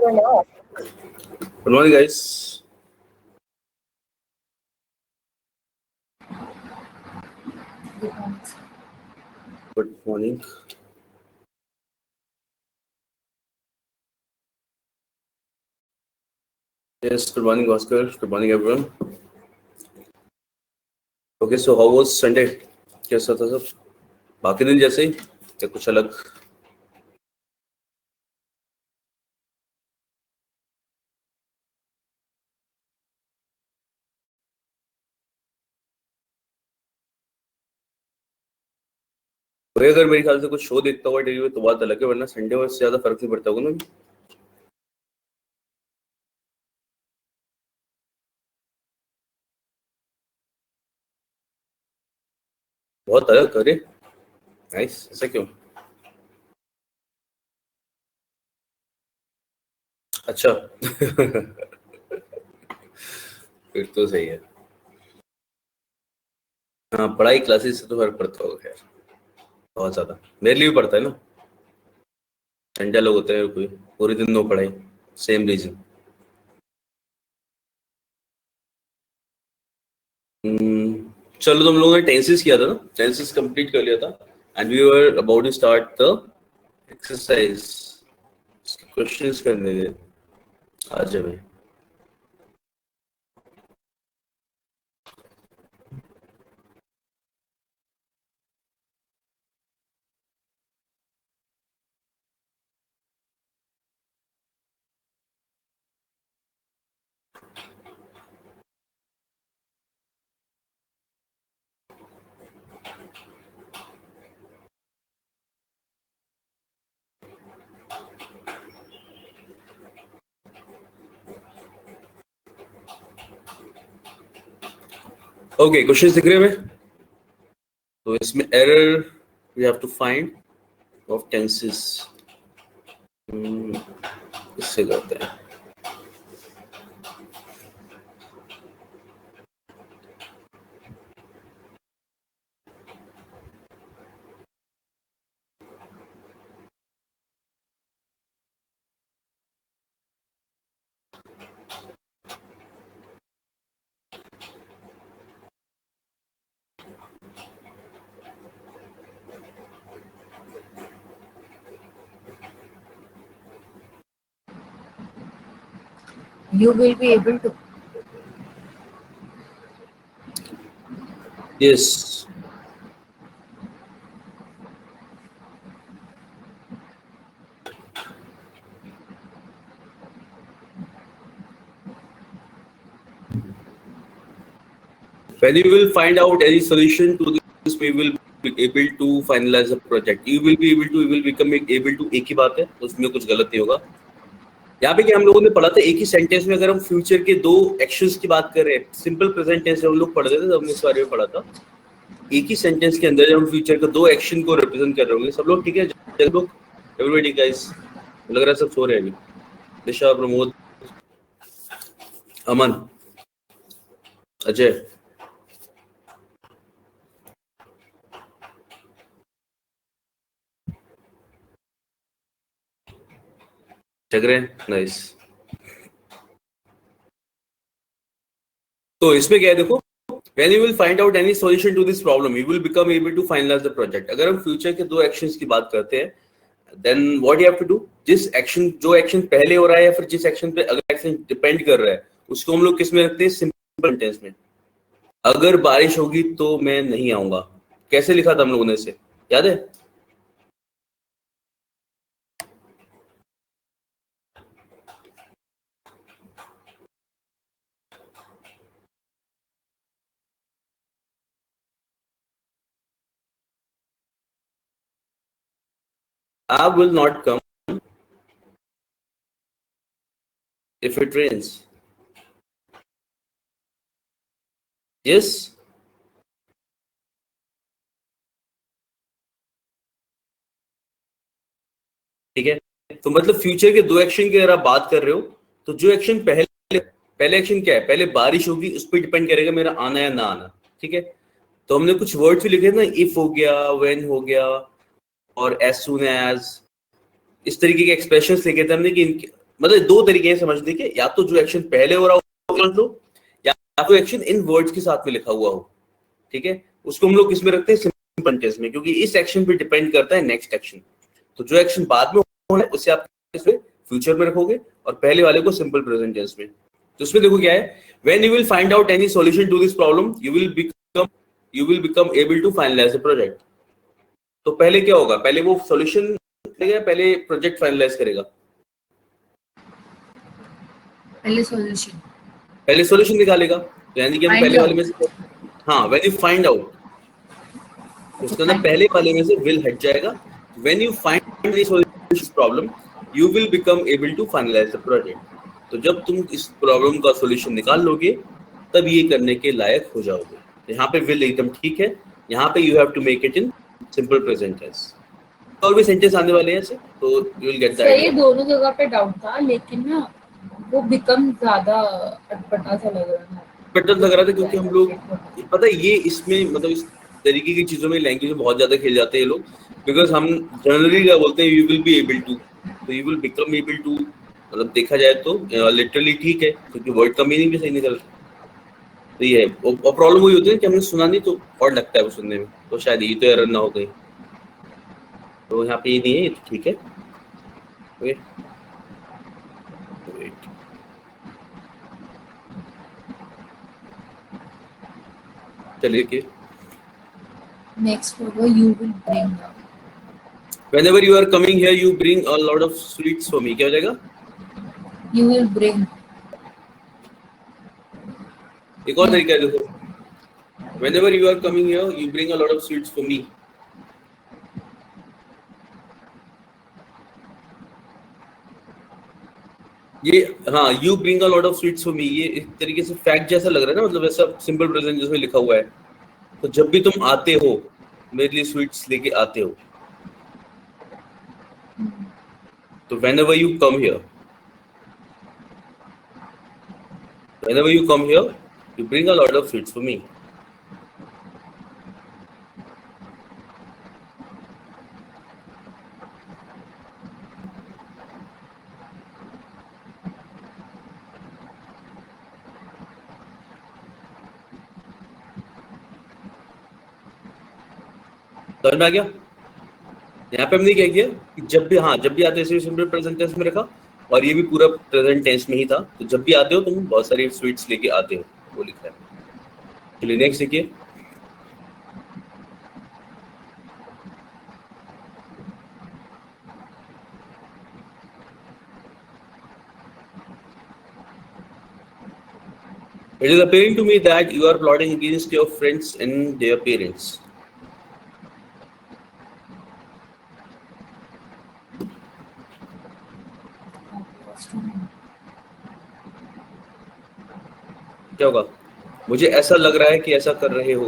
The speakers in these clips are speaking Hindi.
Good morning, guys. Good morning. Yes, good morning, Oscar. Good morning, everyone. Okay, so how was Sunday? कैसा था सब? बाकी दिन जैसे ही या कुछ अलग? कोई अगर मेरे ख्याल से कुछ शो देखता हुआ टीवी में तो बात अलग है, वरना संडे और से ज्यादा फर्क नहीं पड़ता होगा ना। बहुत अलग करे। नाइस, ऐसा क्यों? अच्छा। फिर तो सही है। हाँ, पढ़ाई क्लासेस से तो फर्क पड़ता होगा खैर, बहुत ज्यादा। मेरे लिए भी पड़ता है ना। संडे लोग होते हैं कोई पूरे दिन नो पढ़ाई, सेम रीजन। चलो, तुम लोगों ने टेंसेस किया था ना, टेंसेस कंप्लीट कर लिया था and we were about to start the exercise. Questions करने थे आज हमें। ओके, क्वेश्चंस दिख रहे हैं हमें? तो इसमें error we have to find of tenses. इससे करते हैं। You will be able to. Yes, when you will find out any solution to this, we will be able to finalize the project. You will be able to, you will become able to, एक ही बात है, उसमें कुछ गलत नहीं होगा। यहाँ पे क्या हम लोगों ने पढ़ा था, एक ही सेंटेंस में अगर हम फ्यूचर के दो एक्शंस की बात कर रहे हैं, सिंपल प्रेजेंट टेंस हम लोग पढ़ते थे तब हमने इस बारे में पढ़ा था। एक ही सेंटेंस के अंदर जब हम फ्यूचर के दो एक्शन को रिप्रेजेंट कर रहे होंगे, सब लोग ठीक है? लोग एवरीबॉडी गाइस, लग रहा है सब सो रहे हैं अभी। दिशा, प्रमोद, अमन, अजय। जग रहे हैं? नाइस। तो इसमें क्या है देखो, when you will find out any solution to this problem, you will become able to finalize the project। अगर हम फ्यूचर के दो एक्शंस की बात करते हैं, then what you have to do, जिस एक्शन, जो एक्शन पहले हो रहा है या फिर जिस एक्शन पे अगला एक्शन डिपेंड कर रहा है, उसको हम लोग किस में रखते हैं? सिंपल टेंस में। अगर बारिश होगी तो मैं नहीं आऊंगा, कैसे लिखा था हम लोगों ने इसे, याद है? I will not come if it rains. Yes, ठीक है। तो मतलब फ्यूचर के दो एक्शन की अगर आप बात कर रहे हो, तो जो एक्शन पहले एक्शन क्या है? पहले बारिश होगी, उस पर डिपेंड करेगा मेरा आना या ना आना, ठीक है? तो हमने कुछ वर्ड्स भी लिखे थे ना, इफ हो गया, व्हेन हो गया और एज सून एज, इस तरीके के एक्सप्रेशंस लिखे थे हमने कि मतलब दो तरीके हैं समझने के, या तो जो एक्शन पहले हो रहा हो समझ लो, या तो एक्शन इन वर्ड्स के साथ में लिखा हुआ हो, ठीक है, उसको हम लोग किसमें रखते हैं, सिंपल टेंस में, क्योंकि इस एक्शन पे डिपेंड करता है नेक्स्ट एक्शन। तो जो एक्शन बाद में होना है उसे आप फ्यूचर में रखोगे और पहले वाले को सिंपल प्रेजेंट टेंस में। तो उसमें देखो क्या है, when you will find out any solution to this problem you will become able to finalise the project. तो पहले क्या होगा, पहले वो सॉल्यूशन करेगा, पहले प्रोजेक्ट फाइनलाइज करेगा, पहले सॉल्यूशन, पहले सॉल्यूशन निकालेगा। तो यानी कि हम Find पहले वाले out. में से, हाँ व्हेन यू फाइंड आउट, उसके अंदर पहले वाले में से विल हट जाएगा। When you find the solution problem you will become able to finalise the project. तो जब तुम इस प्रॉब्लम का सॉल्यूशन निकाल लोगे तब ये करने के लायक हो जाओगे। तो यहाँ पे विल एकदम ठीक है, यहाँ पे you have to make it in simple present tense. और भी सेंटेंस आने वाले हैं ऐसे, तो यू विल गेट द सही आइडिया। दोनों जगह पे डाउट था, लेकिन ना वो बिकम ज्यादा अटपटा सा लग रहा था। बेटर लग रहा था क्योंकि हम लोग, पता है ये इसमें मतलब इस तरीके की चीजों में लैंग्वेज में बहुत ज्यादा खेल जाते हैं ये लोग, बिकॉज हम जनरली क्या बोलते हैं, you will be able to, तो you will become able to, मतलब देखा जाए तो लिटरली ठीक है क्योंकि वर्ड का मीनिंग भी सही निकलता है। तो ये है, और प्रॉब्लम वही होती है कि हमने सुना नहीं तो और लगता है वो सुनने में, तो शायद ये तो एरर ना हो गई। तो यहाँ पे ये नहीं है, ये तो ठीक है। ओके वेट, चलिए कि नेक्स्ट होगा you will bring, whenever you are coming here you bring a lot of sweets for me, क्या हो जाएगा? यू विल ब्रिंग, एक और तरीका है देखो, whenever you are coming here you bring a lot of sweets for me। ये हाँ, you bring a lot of sweets for me, ये एक तरीके से फैक्ट जैसा लग रहा है ना, मतलब ऐसा सिंपल प्रेजेंट जिसमें लिखा हुआ है। तो जब भी तुम आते हो मेरे लिए स्वीट्स लेके आते हो, तो whenever you come here, whenever you come here you bring a lot of sweets for me। समझ में आ गया? यहाँ पे हमने क्या किया कि जब भी, हाँ जब भी आते हो सिंपल प्रेजेंट टेंस में रखा, और ये भी पूरा प्रेजेंट टेंस में ही था। तो जब भी आते हो तुम बहुत सारी स्वीट्स लेके आते हो, वो लिखा है। चलिए नेक्स्ट देखिए, it is appearing to me that you are plotting against your friends and their parents। क्या होगा? मुझे ऐसा लग रहा है कि ऐसा कर रहे हो।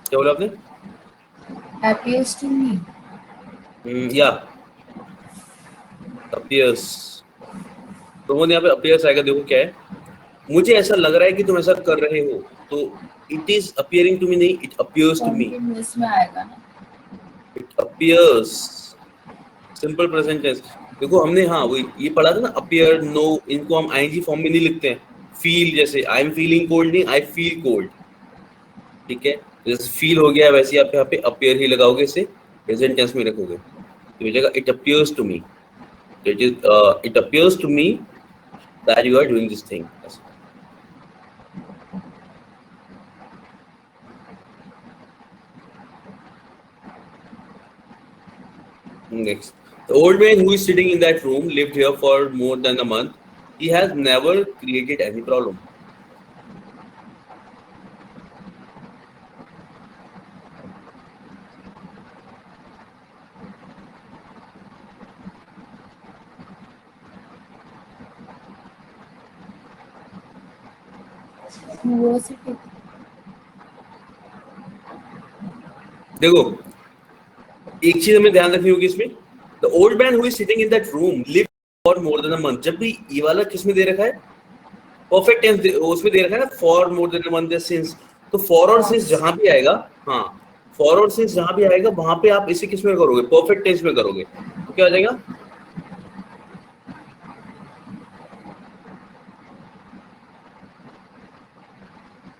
क्या बोला आपने? appears to me, या appears, तो वो यहाँ पे appears आएगा। देखो क्या है, मुझे ऐसा लग रहा है कि तुम ऐसा कर रहे हो, तो it is appearing to me नहीं, it appears to me। continuous में आएगा ना, it appears, simple present tense. देखो हमने हाँ वो ये पढ़ा था ना, appear, no, इनको हम ing फॉर्म में नहीं लिखते हैं। feel, जैसे आई एम फीलिंग कोल्ड नहीं, आई फील कोल्ड, ठीक है। जैसे फील हो गया वैसे आप यहाँ पे appear ही लगाओगे, इसे प्रेजेंट टेंस में रखोगे तो हो जाएगा it appears to me। it appears to me that you are doing this thing। Next, the old man who is sitting in that room lived here for more than a month. He has never created any problem। was it, देखो एक चीज हमें ध्यान रखनी होगी इसमें, the old man who is sitting in that room live for more than a month. जब भी ये वाला किस में दे रखा है, परफेक्ट टेंस उसमें दे रखा है ना, for more than a month, since, तो फॉर और सिंस जहां भी आएगा, हाँ, फॉर और सिंस जहां भी आएगा वहां पे आप इसे किस में करोगे, परफेक्ट टेंस में करोगे, तो क्या आ जाएगा,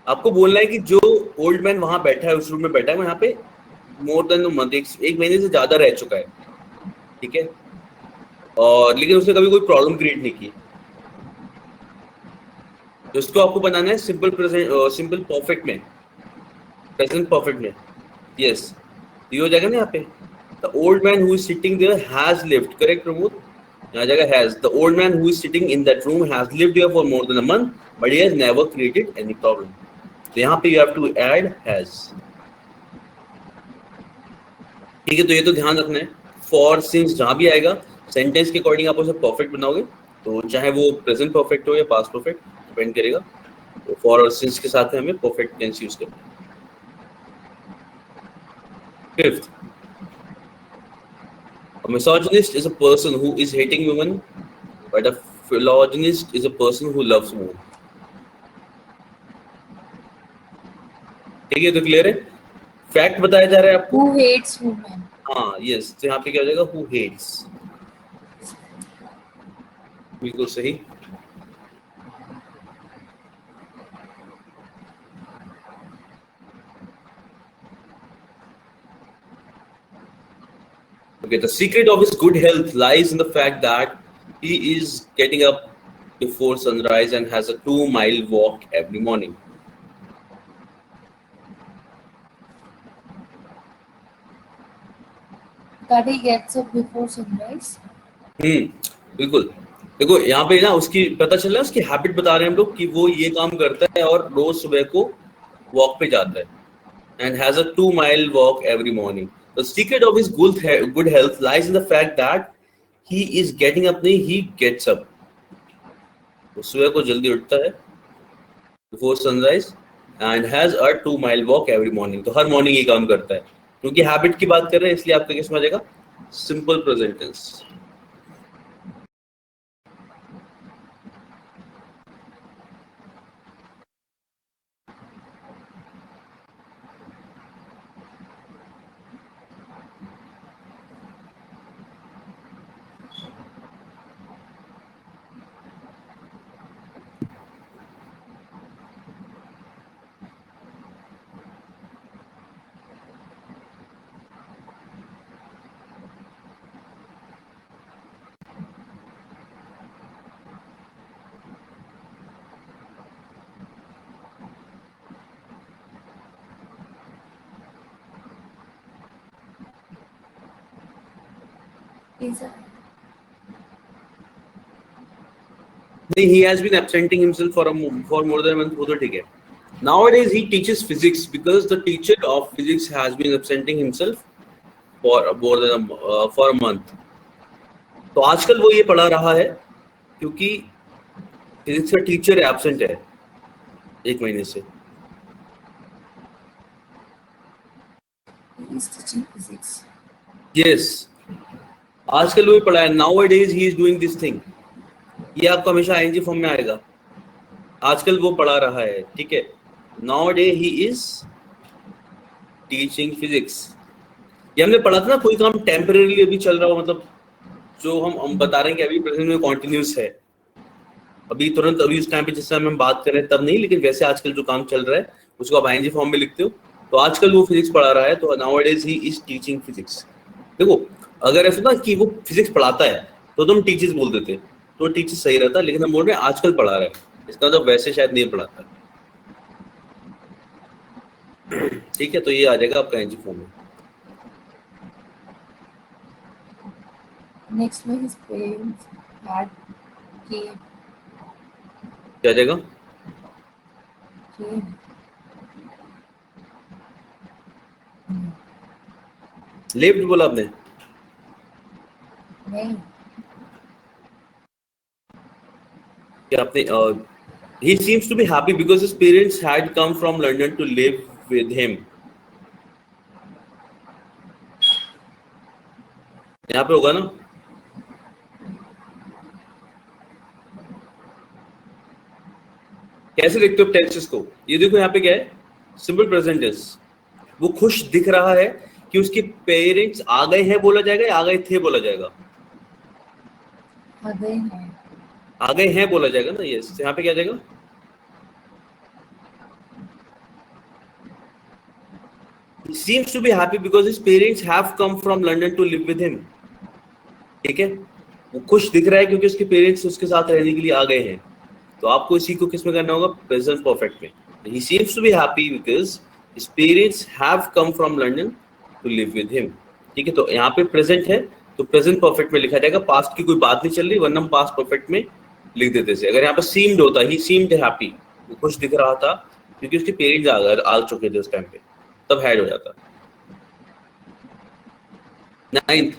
आपको बोलना है कि जो ओल्ड मैन वहां बैठा है, उस रूम में बैठा है, वो यहाँ पे मोर देन मंथ, एक महीने से ज्यादा रह चुका है, ठीक है, और लेकिन उसने कभी कोई प्रॉब्लम क्रिएट नहीं की। तो इसको आपको बनाना है सिंपल प्रेजेंट, सिंपल परफेक्ट में, प्रेजेंट परफेक्ट में, यस, ये हो जाएगा ना यहाँ पे, the old man who is sitting there has lived, correct Pramod, यहाँ जाएगा has, the old man who is sitting in that room has lived here for more than a month but he has never created any problem, तो यहाँ पे you have to add has, ठीक है। तो ये तो ध्यान रखना है, फॉर सिंस जहां भी आएगा सेंटेंस के अकॉर्डिंग आप उसे परफेक्ट बनाओगे, तो चाहे वो प्रेजेंट परफेक्ट हो या पास्ट परफेक्ट, डिपेंड करेगा, तो फॉर और सिंस के साथ में हमें परफेक्ट टेंस यूज करना है। Fifth, a misogynist is a person who is hating women, but a philogynist is a person who loves women, ठीक है, तो क्लियर है, फैक्ट बताया जा रहा है आपको, Who hates women? हाँ यस, तो यहाँ पे क्या हो जाएगा, हु हेट्स, बिल्कुल सही। Okay, the secret of his good health lies in the fact that he is getting up before sunrise and has a 2-mile walk every morning. That he gets up before sunrise. बिल्कुल, देखो यहाँ पे ना उसकी पता चल रहा है, उसकी हैबिट बता रहे हैं हम लोग कि वो ये काम करता है और रोज सुबह को वॉक पे जाता है, and has a 2-mile walk every morning. The secret of his good health lies in the fact that he is getting up, नहीं, he gets up. वो सुबह को जल्दी उठता है before sunrise and has a 2-mile walk every morning. तो हर मॉर्निंग ये काम करता है, क्योंकि हैबिट की बात कर रहे हैं इसलिए आपका किस में आ जाएगा, simple present tense. Is a नहीं, he has been absenting himself for more than a month, वो तो ठीक है। Nowadays he teaches physics because the teacher of physics has been absenting himself for more than for a month. तो आजकल वो ये पढ़ा रहा है क्योंकि फिजिक्स का टीचर एब्सेंट है 1 महीने से। he is teaching physics. Yes, आजकल वो पढ़ा है, nowadays he is doing this thing, ये आपको हमेशा आईएनजी फॉर्म में आएगा, आजकल वो पढ़ा रहा है, ठीक है, नाउअडे ही इज टीचिंग फिजिक्स। ये हमने पढ़ा था ना, कोई काम टेम्परेरी अभी चल रहा हो, मतलब जो हम बता रहे हैं कि अभी प्रेजेंट में कॉन्टिन्यूस है, अभी तुरंत अभी उस टाइम पे जिस टाइम हम बात कर रहे हैं तब नहीं, लेकिन वैसे आजकल जो काम चल रहा है उसको आप आईएनजी फॉर्म में लिखते हो, तो आजकल वो फिजिक्स पढ़ा रहा है, तो nowadays he is teaching physics. देखो अगर ऐसा ना कि वो फिजिक्स पढ़ाता है तो तुम टीचर्स बोल देते, तो टीचर सही रहता, लेकिन हम बोल रहे हैं आजकल पढ़ा रहा है, इसका मतलब वैसे शायद नहीं पढ़ाता, ठीक है, तो ये आ जाएगा आपका आईएनजी फॉर्म में। Next one, his parents had came. क्या आ जाएगा, Came. लिव्ड बोला आपने, नहीं. क्या आपने he seems to be happy because his parents had come from London to live with him, यहाँ पे होगा ना, कैसे देखते हो टेंसेस को, ये देखो यहाँ पे क्या है, सिंपल प्रेजेंट टेंस। वो खुश दिख रहा है कि उसके पेरेंट्स आ गए हैं बोला जाएगा या आ गए थे बोला जाएगा? आ गए हैं। आ गए हैं बोला जाएगा ना, यस। यहाँ पे क्या जाएगा? He seems to be happy because his parents have come from London to live with him. ठीक है, वो खुश दिख रहा है क्योंकि उसके पेरेंट्स उसके साथ रहने के लिए आ गए हैं। तो आपको इसी को किस में करना होगा? प्रेजेंट परफेक्ट में। He seems to be happy because his parents have come from London to live with him. ठीक है, तो यहाँ पे प्रेजेंट है तो प्रेजेंट परफेक्ट में लिखा जाएगा, पास्ट की कोई बात नहीं चल रही, वरना हम पास्ट परफेक्ट में लिख देते थे। अगर यहाँ पे सीम्ड होता, ही सीम्ड हैप्पी, वो खुश दिख रहा था क्योंकि उसके पेरेंट्स आ चुके थे उस टाइम पे, तब हैड हो जाता। 9th,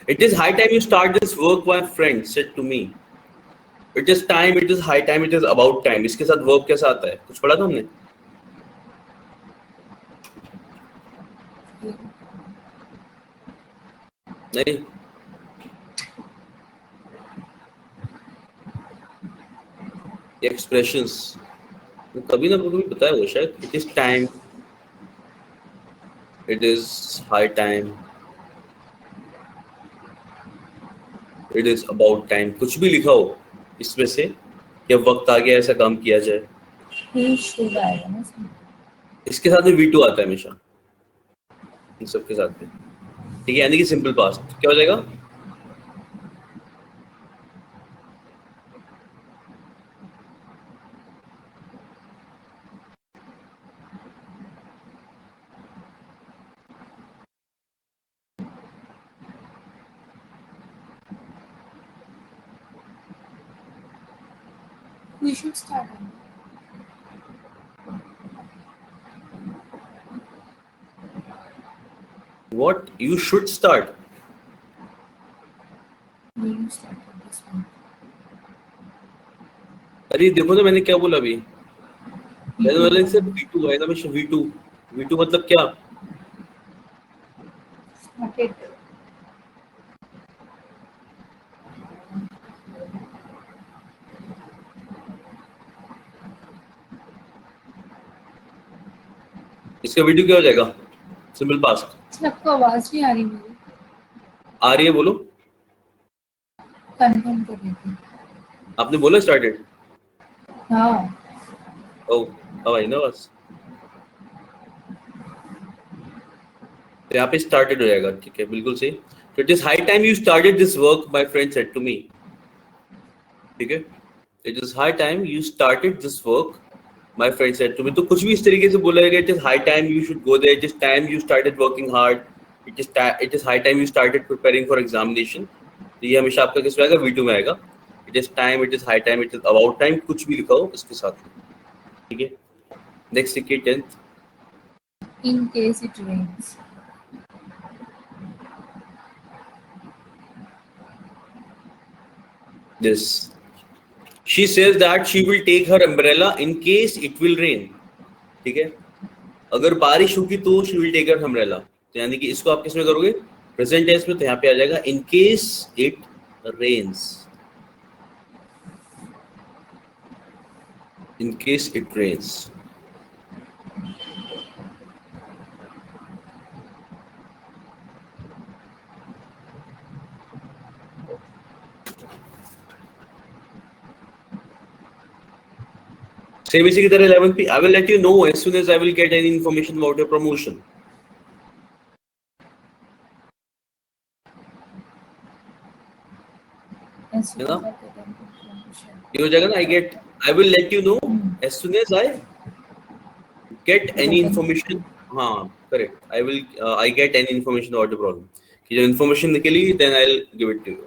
it is high time you start this work, my friend said to me. It is time, it is high time, it is about time. इसके साथ वर्ब कैसा आता है? कुछ पढ़ा था हमने? नहीं, एक्सप्रेशंस कभी ना कभी बताया वो शायद। It is time, it is high time, it is about time, कुछ भी लिखा हो इसमें से कि अब वक्त आ गया ऐसा काम किया जाए। ही शुड आएगा ना इसमें। इसके साथ में V2 आता है हमेशा, इन सबके साथ में। ठीक है, यानी कि सिंपल पास्ट क्या हो जाएगा? We should start. What you should start? We will start with this one. अरे देखो ना मैंने क्या बोला अभी, मैंने बोला सिर्फ V2 आएगा हमेशा। V2 मतलब क्या? Started. इसका V2 क्या हो जाएगा? Simple past. आपको आवाज नहीं आ रही मेरी? आ रही है, बोलो। कंफर्म कर लेती हूँ। आपने बोला स्टार्टेड? हाँ। ओ, अब आई ना बस। तो यहाँ पे स्टार्टेड हो जाएगा, ठीक है, बिल्कुल सही। तो it is high time you started this work, my friend said to me. ठीक है, it is high time you started this work, my friend said to me. तो कुछ भी इस तरीके से बोला जाएगा, it is high time you should go there, it is time you started working hard, it is high time you started preparing for examination. तो ये हमेशा आपका किस में आएगा? V2 में आएगा। It is time, it is high time, it is about time, कुछ भी लिखा हो इसके साथ में। ठीक है, नेक्स्ट देखिए 10th। In case it rains. This, she says that she will take her umbrella in case it will rain. ठीक है, अगर बारिश होगी तो she will take her umbrella। तो यानी कि इसको आप किसमें करोगे? प्रेजेंट टेंस में। तो यहाँ पे आ जाएगा in case it rains, in case it rains। Same इसी की तरह 11th पे, I will let you know as soon as I will get any information about your promotion। As है soon ना, as I get information. ये हो जाएगा ना, I will let you know as soon as I get any information। हाँ correct, I get any information about the problem। कि जब information निकली then I'll give it to you।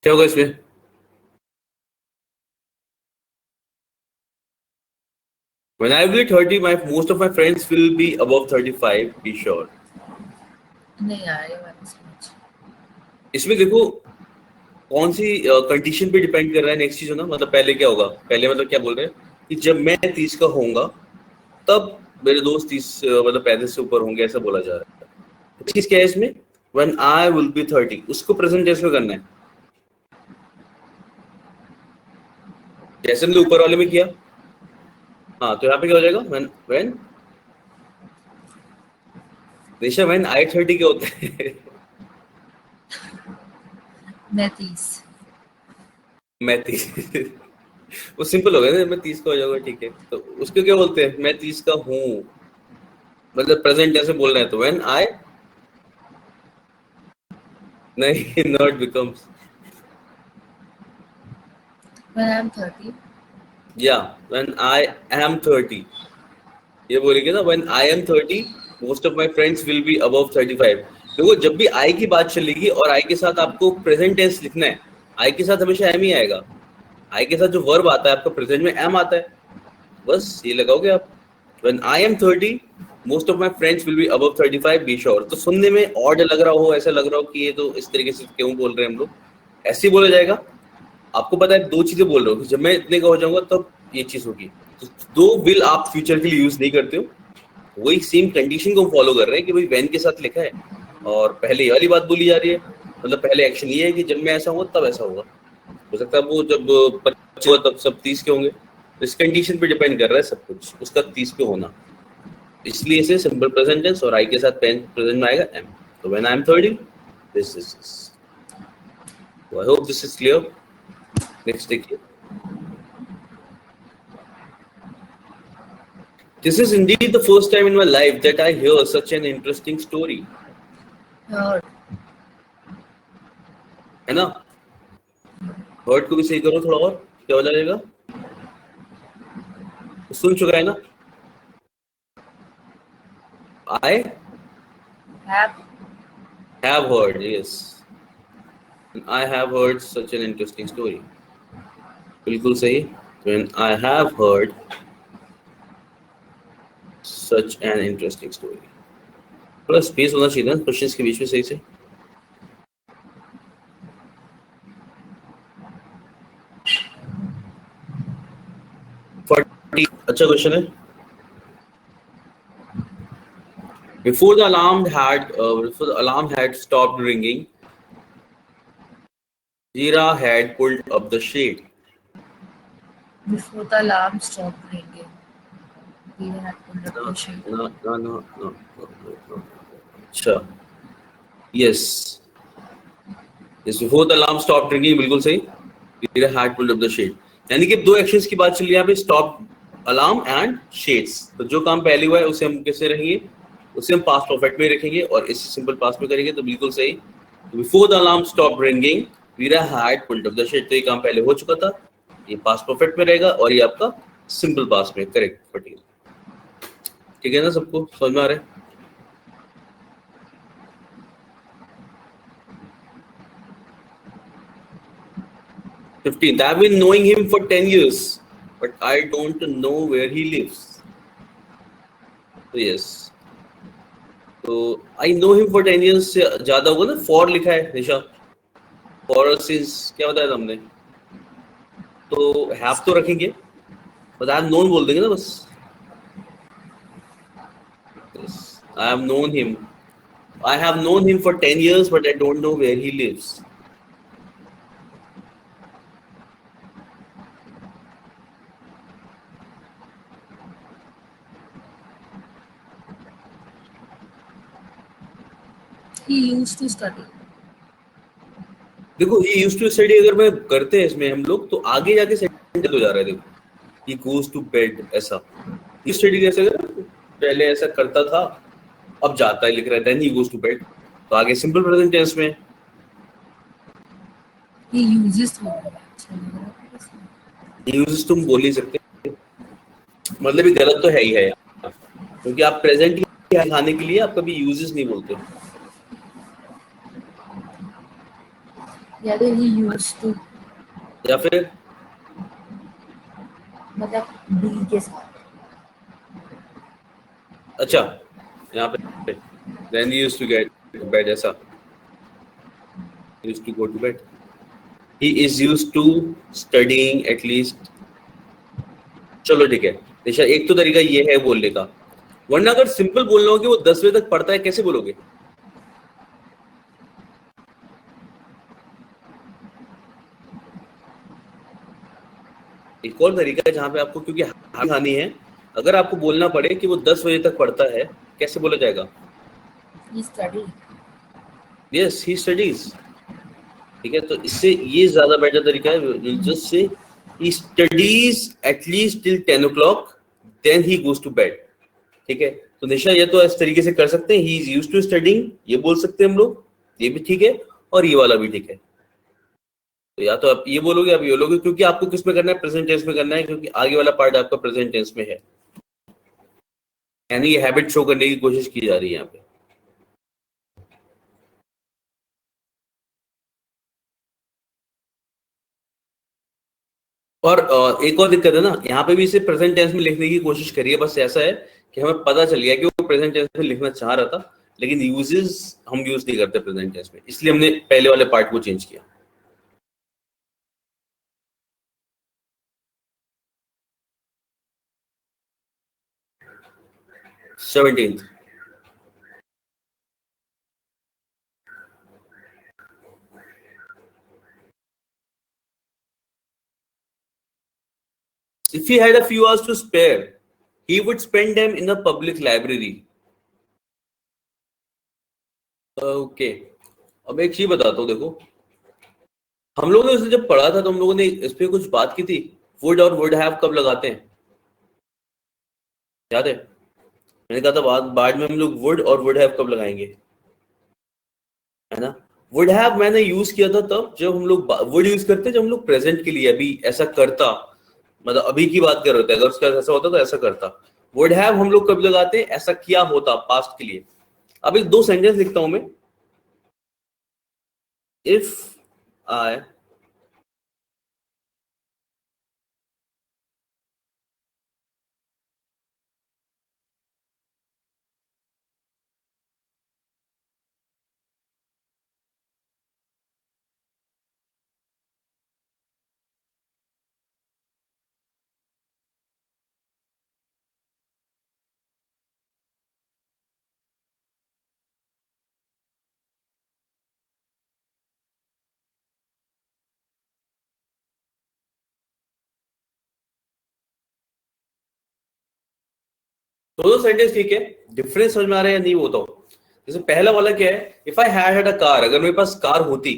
क्या होगा इसमें? When I will be 30, most of my friends will be above 35. Be sure. नहीं आया ये वाला समझ। इसमें देखो कौन सी कंडीशन पे डिपेंड कर रहा है नेक्स्ट चीज, हो ना, मतलब पहले क्या होगा, पहले मतलब क्या बोल रहे हैं कि जब मैं 30 का होऊंगा तब मेरे दोस्त 30 मतलब 35 से ऊपर होंगे, ऐसा बोला जा रहा है। चीज क्या है इसमें? When I will be 30, उसको प्रेजेंट टेंस में करना है, जैसे हमने ऊपर वाले में किया। हाँ, तो यहाँ पे क्या हो जाएगा? when निशा, when I 30 क्या होता है? मैं 30। मैं 30 वो सिंपल हो गया ना, मैं 30 का हो जाऊंगा, ठीक है। तो उसको क्या बोलते हैं? मैं 30 का हूँ, मतलब प्रेजेंट जैसे बोल रहे हैं, तो व्हेन आई, नहीं, नॉट बिकम्स, When I'm 30, या व्हेन आई एम 30, ये बोलेंगे ना, when I am 30 most of my friends will be above 35। देखो जब भी आई की बात चलेगी और आई के साथ आपको प्रेजेंट टेंस लिखना है, आई के साथ हमेशा एम ही आएगा। आई के साथ जो वर्ब आता है आपका प्रेजेंट में एम आता है, बस ये लगाओगे आप। When I am 30, most of my friends will be above 35, be sure। तो सुनने में ऑड लग रहा हो, ऐसा लग रहा हो कि ये तो इस तरीके से क्यों बोल रहे हैं हम लोग, ऐसे ही बोला जाएगा। आपको पता है दो चीजें बोल रहे हो कि जब मैं इतने का हो जाऊंगा तब ये चीज होगी। तो दो विल आप फ्यूचर के लिए यूज नहीं करते हो, वही सेम कंडीशन को फॉलो कर रहे हैं कि भाई व्हेन के साथ लिखा है और पहले ये वाली बात बोली जा रही है, मतलब पहले एक्शन ये है कि जब मैं ऐसा हुआ तब ऐसा होगा। हो सकता है वो जब 25 हुआ तब सब 30 के होंगे। तो इस कंडीशन पे डिपेंड कर रहा है सब कुछ, उसका 30 पे होना, इसलिए इसे सिंपल प्रेजेंट टेंस और आई के साथ प्रेजेंट में आएगा एम। तो when I am 30, this is. I hope this is clear. Next देखिए, this is indeed the first time in my life that I hear such an interesting story. heard, है ना? वर्ड को भी सही करो थोड़ा और, क्या हो जाएगा? सुन चुका है ना? आई have, have heard, yes, I have heard such an interesting story। बिल्कुल सही। When I have heard such an interesting story। थोड़ा स्पेस होना चाहिए ना क्वेश्चंस के बीच में सही से। अच्छा क्वेश्चन है। Before the alarm had stopped ringing, Zira had pulled up the shade। before the alarm stopped ringing, we had pulled up the shade. No। अच्छा, yes, before the alarm stopped ringing, बिल्कुल सही। Zira had pulled up the shade, यानी कि दो एक्शंस की बात चल रही है यहाँ पे, स्टॉप अलार्म एंड शेड्स। तो जो काम पहले हुआ है उसे हम कैसे रहेंगे? उसे हम पास्ट परफेक्ट में रखेंगे और इसे सिंपल पास्ट में करेंगे, तो बिल्कुल सही। Before the alarm stop ringing, Veera had pulled up the shade. तो ये काम पहले हो चुका था, ये पास्ट परफेक्ट में रहेगा और ये आपका सिंपल पास्ट में, करेक्ट, ठीक है ना? सबको समझ में आ रहा है? Fifteenth, I've been knowing him for 10 years, but I don't know where he lives। तो yes, तो I know him for 10 years से ज्यादा होगा ना, for लिखा है निशा, for और since क्या बताया था हमने? तो have तो रखेंगे, but I have known बोल देंगे ना बस। Yes, I have known him। I have known him for 10 years, but I don't know where he lives। He used to study। देखो ये यूज्ड टू स्टडी अगर मैं करते हैं इसमें हम लोग, तो आगे जाके सेंटेंस हो जा रहा है। देखो he goes to bed, ऐसा ये स्टडी कैसे कर, पहले ऐसा करता था अब जाता है, लिख रहा है then he goes to bed, तो आगे सिंपल प्रेजेंट टेंस में He uses to study। Uses तुम बोल ही सकते, मतलब ये गलत तो है ही है यार, क्योंकि आप प्रेजेंट दिखाने के लिए आप कभी यूजेस नहीं बोलते। या तो ही यूज्ड टू, या फिर मतलब बी के साथ। अच्छा यहाँ पे then he used to get to bed, ऐसा used to go to bed, he is used to studying at least। चलो ठीक है निशा, एक तो तरीका ये है बोलने का, वरना अगर सिंपल बोलना हो कि वो 10 बजे तक पढ़ता है, कैसे बोलोगे? एक और तरीका है जहां पे आपको, क्योंकि हानि है, अगर आपको बोलना पड़े कि वो 10 बजे तक पढ़ता है, कैसे बोला जाएगा? ही स्टडी। Yes he studies. ठीक है, तो इससे ये ज्यादा बेटर तरीका है, जस्ट से he studies at least till 10 o'clock, then he goes to bed. ठीक है, तो निशा ये तो इस तरीके से कर सकते हैं, he is used to studying, ये बोल सकते हैं हम लोग, ये भी ठीक है, और ये वाला भी ठीक है। तो या तो आप ये बोलोगे, आप ये बोलोगे, क्योंकि आपको किस में करना है? प्रेजेंट टेंस में करना है, क्योंकि आगे वाला पार्ट आपका प्रेजेंट टेंस में है, यानी ये हैबिट शो करने की कोशिश की जा रही है यहाँ पे। और एक और दिक्कत है ना, यहाँ पे भी इसे प्रेजेंट टेंस में लिखने की कोशिश करिए, बस ऐसा है कि हमें पता चल गया कि वो प्रेजेंट टेंस में लिखना चाह रहा था, लेकिन यूजेस हम यूज नहीं करते प्रेजेंट टेंस में, इसलिए हमने पहले वाले पार्ट को चेंज किया। Seventeenth, if he had a few hours to spare, he would spend them in a public library। Okay, अब एक चीज बताता हूँ, देखो हम लोगों ने उसे जब पढ़ा था तो हम लोगों ने इस पे कुछ बात की थी, वुड और वुड हैव कब लगाते हैं, याद है? मैंने कहा था बाद में हम लोग वुड और वुड हैव कब लगाएंगे, है ना? वुड हैव मैंने यूज किया था तब जब हम लोग वुड यूज करते, जब हम लोग प्रेजेंट के लिए अभी ऐसा करता, मतलब अभी की बात कर रहे थे, अगर उसका ऐसा होता तो ऐसा करता। वुड हैव हम लोग कब लगाते? ऐसा किया होता, पास्ट के लिए। अब एक दो सेंटेंस लिखता हूं मैं। इफ आई दोनों सेंटेंस ठीक है, डिफरेंस समझ में आ रहा है या नहीं वो तो? जैसे पहला वाला क्या है, if I had a car, अगर मेरे पास कार होती।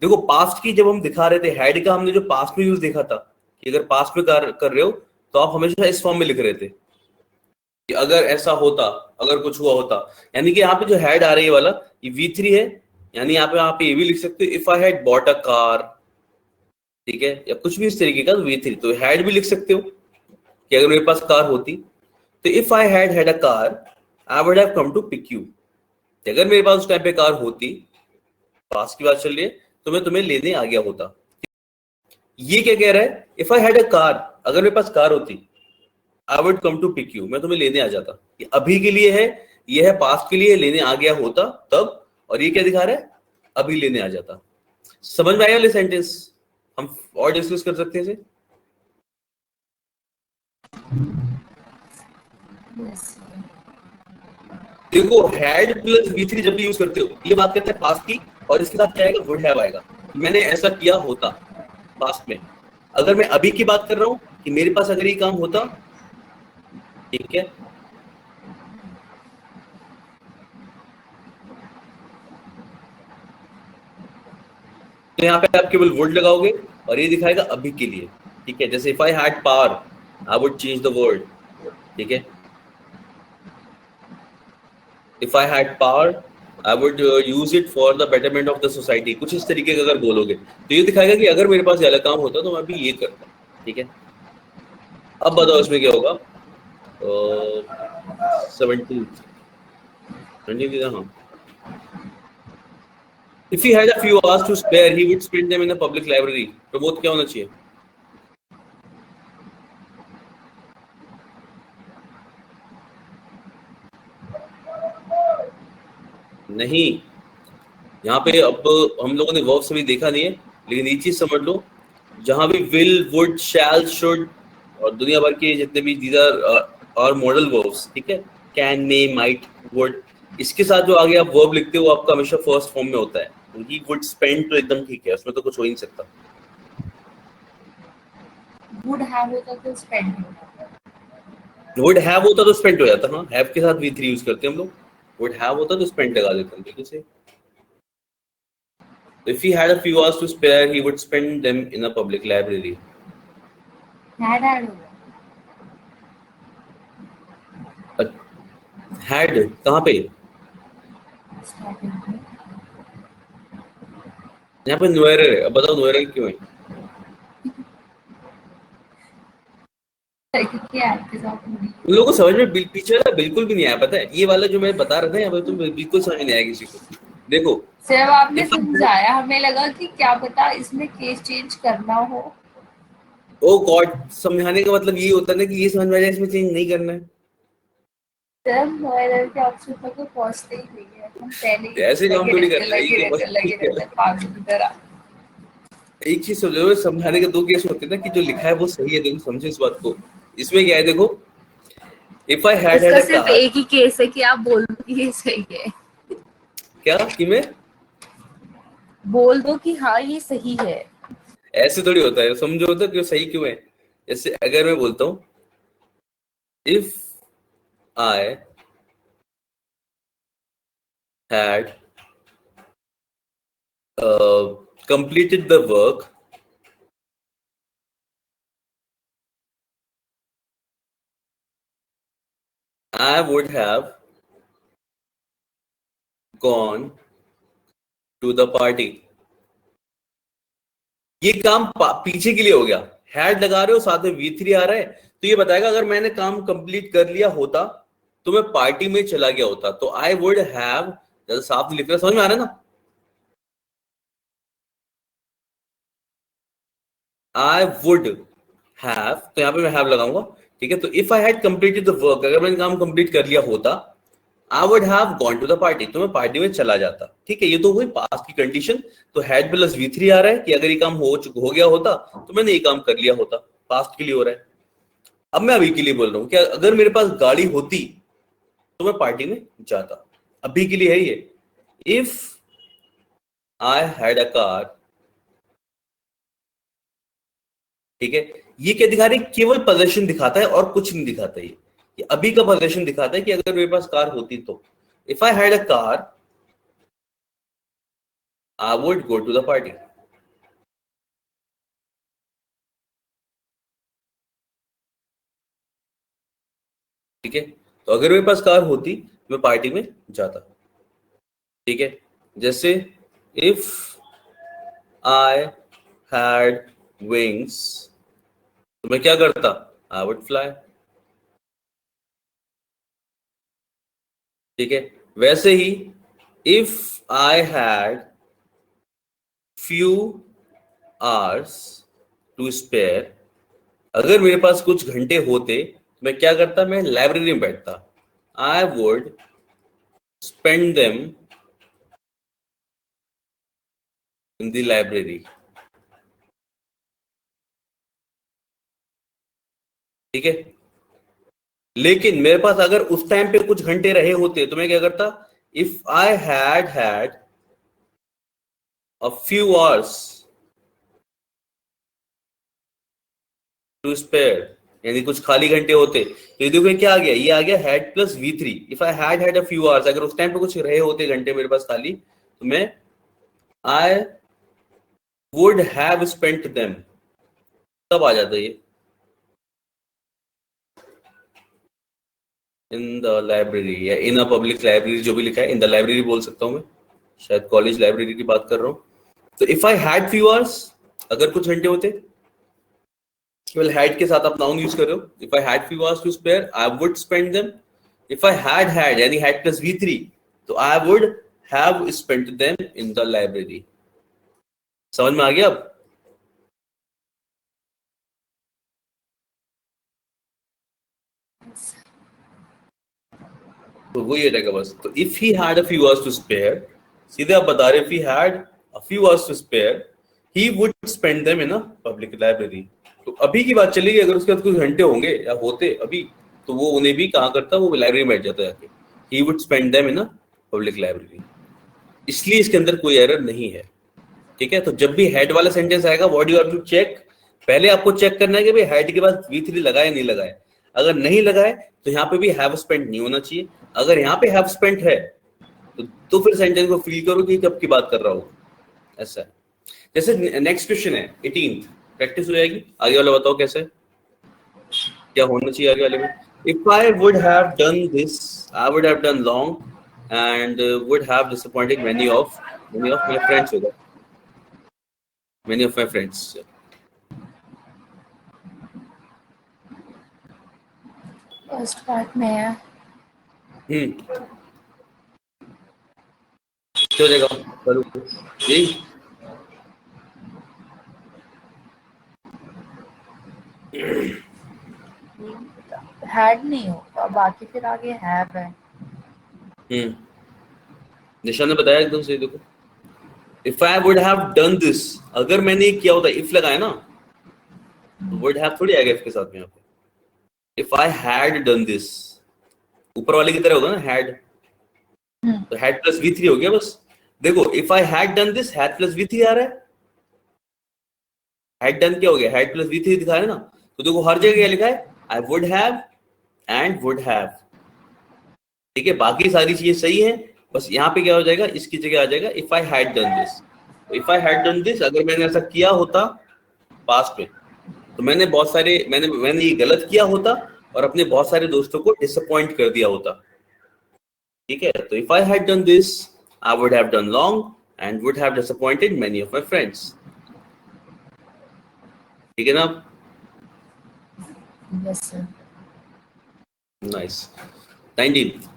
देखो पास्ट की जब हम दिखा रहे थे, हैड का हमने जो पास्ट में यूज देखा था, कि अगर पास्ट में कर रहे हो तो आप हमेशा इस फॉर्म में लिख रहे थे कि अगर ऐसा होता, अगर कुछ हुआ होता। यानी कि यहाँ पे जो हैड आ रही है वाला, ये V3 है, यानी यहाँ पे आप ये भी लिख सकते हो, if I had bought a car, ठीक है, या कुछ भी इस तरीके का, तो V3, तो हैड भी लिख सकते हो कि अगर मेरे पास कार होती। तो if I had a car, I would have come to pick you, अगर मेरे पास उस टाइम पे कार होती, पास की बात चल रही है, तो मैं तुम्हें लेने आ गया होता। ये क्या कह रहा है? If I had a car, अगर मेरे पास कार होती, I would come to pick you, मैं तुम्हें लेने आ जाता। ये अभी के लिए है, ये है पास्ट के लिए, लेने आ गया होता तब, और ये क्या दिखा रहा है? अभी लेने आ जाता। समझ में आया वाले सेंटेंस? हम और डिस्कस कर सकते हैं इसे। देखो हैड प्लस V3 जब भी यूज करते हो, ये बात करते हैं पास्ट की, और इसके साथ क्या आएगा? वुड हैव आएगा। मैंने ऐसा किया होता पास्ट में। अगर मैं अभी की बात कर रहा हूं कि मेरे पास अगर ये काम होता, ठीक है, तो यहाँ पे आप केवल वुड लगाओगे और ये दिखाएगा अभी के लिए। ठीक है, जैसे if I had power, I would change the world. ठीक है, if I had power, I would use it for the betterment of the society, कुछ इस तरीके का अगर बोलोगे तो ये दिखाएगा कि अगर मेरे पास ये वाला काम होता तो मैं भी ये करता। ठीक है, अब बताओ इसमें क्या होगा? 17, हाँ। If he had a few hours to spare, he would spend them in a public library. Pramod क्या होना चाहिए? नहीं, यहाँ पे अब हम लोगों ने वर्ब्स अभी देखा नहीं है, लेकिन ये चीज समझ लो, जहां भी will, would, shall, should और दुनिया भर के जितने भी these are मॉडल वर्ब्स, ठीक है, can, may, might, would, इसके साथ जो आगे आप वर्ब लिखते हो आपका हमेशा फर्स्ट फॉर्म में होता है. he would spend तो एकदम ठीक है, उसमें तो कुछ हो ही नहीं सकता. would have होता तो spend होता. would have होता तो spent हो जाता. हाँ, have के साथ v3 यूज करते हैं हम लोग. would have होता तो spent लगा देते हैं. बिल्कुल सही. If he had a few hours to spare, he would spend them in a public library. had होगा. Had कहाँ पे? Starting में. यहाँ पे नुएरर है. अब बताओ नुएरर क्यों है? क्योंकि आपके साथ नहीं. उन लोगों को समझ में पीछे ना बिल्कुल भी नहीं आया. पता है ये वाला जो मैं बता रहा था यहाँ पे तो बिल्कुल समझ नहीं आया किसी को. देखो सिर्फ आपने समझाया, हमें लगा कि क्या पता इसमें केस चेंज करना हो. ओ गॉड, समझाने का मतलब ये होता है ना कि ये समझ में आ जाए इसमें चेंज नहीं करना है. सर नोएलर के ऑप्शन पर कोई पहुंचते ही नहीं है. हम पहले ही ऐसे काम तो नहीं करते. लगे रहते पागल की तरह. एक चीज समझो, समझाने के दो केस होते हैं ना कि जो लिखा है वो सही है. देखो समझो इस बात को. इसमें क्या है देखो, इफ आई हैड इसका सिर्फ एक ही केस है कि आप बोल दो कि ये सही है. क्या कि मैं बोल दो कि हाँ ये सही है. ऐसे थोड़ी होता है. समझो होता है कि सही क्यों है. जैसे अगर मैं बोलता हूँ if I had completed the work, I would have gone to the party. ये काम पीछे के लिए हो गया. हैड लगा रहे हो, साथ में v3 आ रहा है, तो ये बताएगा अगर मैंने काम कंप्लीट कर लिया होता तो मैं पार्टी में चला गया होता. तो आई वुड हैव, जैसे साफ लिख रहा, समझ में आ रहा है ना. आई वुड हैव, तो यहाँ पे मैं हैव लगाऊंगा. ठीक है, तो if I had completed the work, अगर मैंने काम कंप्लीट कर लिया होता, I would have gone to the party, तो मैं पार्टी में चला जाता. ठीक है, ये तो हुई पास्ट की कंडीशन. तो हैड प्लस v3 आ रहा है कि अगर ये काम हो गया होता तो मैंने ये काम कर लिया होता. पास्ट के लिए हो रहा है. अब मैं अभी के लिए बोल रहा हूँ कि अगर मेरे पास गाड़ी होती तो मैं पार्टी में जाता. अभी के लिए है ये. If I had a car. ठीक है, ये क्या दिखा रही है? केवल पोजीशन दिखाता है और कुछ नहीं दिखाता. ये अभी का पोजीशन दिखाता है कि अगर मेरे पास कार होती तो. If I had a car I would go to the party. ठीक है, तो अगर मेरे पास कार होती मैं पार्टी में जाता. ठीक है, जैसे इफ आई हैड विंग्स, तो मैं क्या करता? I would fly. ठीक है, वैसे ही if I had few hours to spare, अगर मेरे पास कुछ घंटे होते तो मैं क्या करता? मैं लाइब्रेरी में बैठता. आई would spend them in the library. ठीक है, लेकिन मेरे पास अगर उस टाइम पे कुछ घंटे रहे होते तो मैं क्या करता? If I had a few hours to spare, यानी कुछ खाली घंटे होते, तो ये देखो क्या आ गया? ये आ गया had plus v3. If I had a few hours, अगर उस टाइम पे कुछ रहे होते घंटे मेरे पास खाली, तो मैं आई वुड हैव स्पेंट देम, तब आ जाता ये इन द लाइब्रेरी या इन अ पब्लिक लाइब्रेरी. जो भी लिखा है इन द लाइब्रेरी बोल सकता हूं मैं, शायद कॉलेज लाइब्रेरी की बात कर रहा हूं. तो if I had few hours, अगर कुछ घंटे होते, केवल हैड के साथ आप नाउन यूज कर रहे हो. If I had few hours to spare I would spend them. If I had यानी हैड प्लस v3, तो I would have spent them in the library. समझ में आ गया अब? तो वो ये रहेगा बस. तो if he had a few hours to spare, सीधे आप बता रहे if he had a few hours to spare, he would spend them in a public library. तो अभी की बात चलेगी, अगर उसके बाद कुछ घंटे होंगे या होते अभी, तो वो उन्हें भी कहाँ करता, वो लाइब्रेरी में बैठ जाता है. He would spend them in a public library. इसलिए इसके अंदर कोई एरर नहीं है. ठीक है. तो जब भी हेड वाला सेंटेंस आएगा, what you have to check, पहले आपको चेक करना है कि भाई हेड के बाद V3 लगाए नहीं लगाए. अगर नहीं लगाए तो यहाँ पे भी हैव स्पेंट नहीं होना चाहिए. अगर यहाँ पे हैव स्पेंट है तो फिर सेंटेंस को फील करो कि कब की बात कर रहा हो. ऐसा है. जैसे नेक्स्ट क्वेश्चन है 18th, प्रैक्टिस हो जाएगी. आगे वाला बताओ कैसे क्या होना चाहिए आगे वाले में. If I would have done this, I would have done long and would have disappointed many of my friends होगा. Many of my friends. First part में है. क्यों देगा करो यही. हैड नहीं होगा, बाकी फिर आगे हैव है. निशान ने बताया एकदम सही. देखो if I would have done this, अगर मैंने किया होता, इफ लगाया ना, वुड हैव थोड़ी आएगा इसके साथ में. यहाँ पे if I had done this, ऊपर वाले की तरह होगा ना हैड, तो हैड प्लस V3 हो गया बस. देखो if I had done this, had plus V3 आ रहा है. हैड डन क्या हो गया, हैड प्लस V3 दिखा रहा है ना. तो देखो हर जगह क्या लिखा है, आई would have and would have. ठीक है. बाकी सारी चीजें सही है, बस यहाँ पे क्या हो जाएगा, इसकी जगह आ जाएगा if I had done this. If I had done this, अगर मैंने ऐसा किया होता पास्ट में, तो मैंने बहुत सारे मैंने ये गलत किया होता और अपने बहुत सारे दोस्तों को डिसअपॉइंट कर दिया होता. ठीक है. तो if I had done this, I would have done long and would have disappointed many of my friends. ठीक है ना. Yes sir. Nice. 19.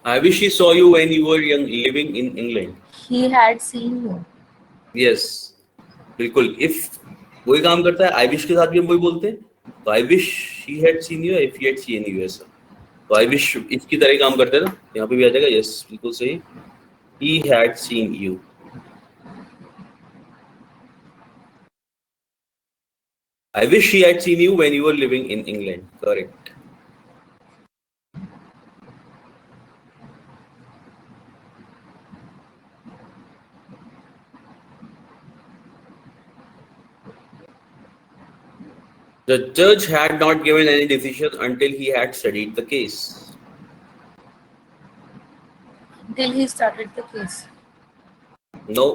I wish he saw you when you were young, living in England. He had seen you. Yes, बिल्कुल. If वही काम करता है, I wish के साथ भी हम वही बोलते हैं. तो I wish he had seen you, if he had seen you, ऐसा. तो I wish इसकी तरह ही काम करते हैं ना. यहाँ पे भी आ जाएगा. Yes, बिल्कुल सही. He had seen you. I wish he had seen you when you were living in England. Correct. The judge had not given any decision until he had studied the case. Until he started the case. No.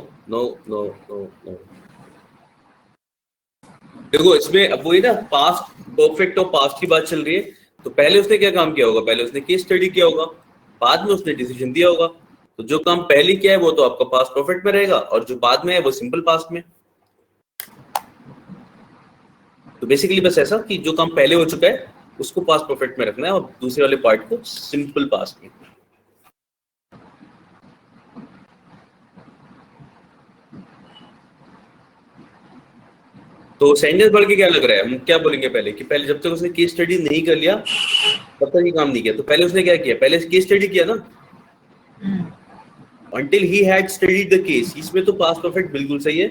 देखो इसमें अब वही ना, पास्ट परफेक्ट और पास्ट की बात चल रही है. तो पहले उसने क्या काम किया होगा, पहले उसने केस स्टडी किया होगा, बाद में उसने डिसीजन दिया होगा. तो जो काम पहले किया है वो तो आपका पास्ट परफेक्ट में रहेगा, और जो बाद में है वो सिंपल पास्ट में. तो बेसिकली बस ऐसा कि जो काम पहले हो चुका है उसको पास्ट परफेक्ट में रखना है और दूसरे वाले पार्ट को सिंपल पास्ट में. तो सेंटेंस पढ़ के क्या लग रहा है, हम क्या बोलेंगे पहले, कि पहले जब तक उसने केस स्टडी नहीं कर लिया तब तक ये काम नहीं किया. तो पहले उसने क्या किया, पहले केस स्टडी किया ना. Until he had studied the case, इसमें तो पास्ट परफेक्ट बिल्कुल सही है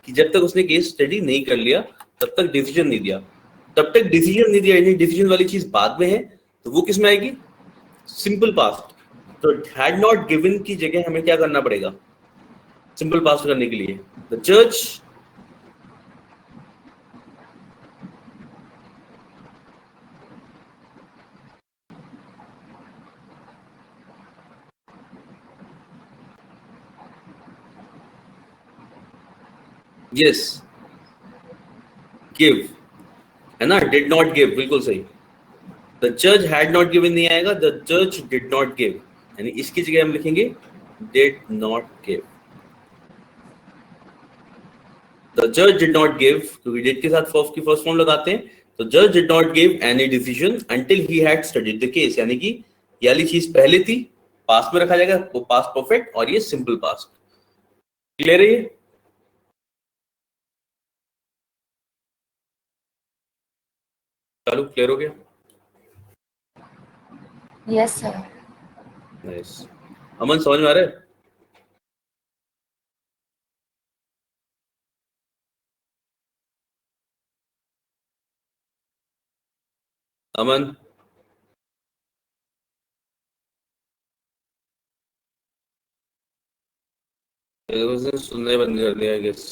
कि जब तक उसने केस स्टडी नहीं कर लिया तब तक डिसीजन नहीं दिया. तब तक डिसीजन नहीं दिया, यानी डिसीजन वाली चीज बाद में है, तो वो किस में आएगी, सिंपल पास्ट. तो हैड नॉट गिवन की जगह हमें क्या करना पड़ेगा, सिंपल पास्ट करने के लिए. द जज yes give है ना, डिड नॉट गिव, बिल्कुल सही। द जज हैड नॉट गिवन नहीं आएगा, द जज डिड नॉट गिव, यानी इसकी जगह हम लिखेंगे डिड नॉट गिव। द जज डिड नॉट गिव, क्योंकि डिड के साथ फर्स्ट की फर्स्ट फॉर्म लगाते हैं, तो जज did not give any decision until he had studied the case, यानी कि ये वाली चीज पहले थी, पास्ट में रखा जाएगा, वो पास्ट परफेक्ट, और ये सिंपल पास्ट। क्लियर है ये? चलो क्लियर हो गया? Yes sir. नाइस। अमन समझ में आ रहा है? अमन उसने सुनने बंद कर दिया, आई गेस।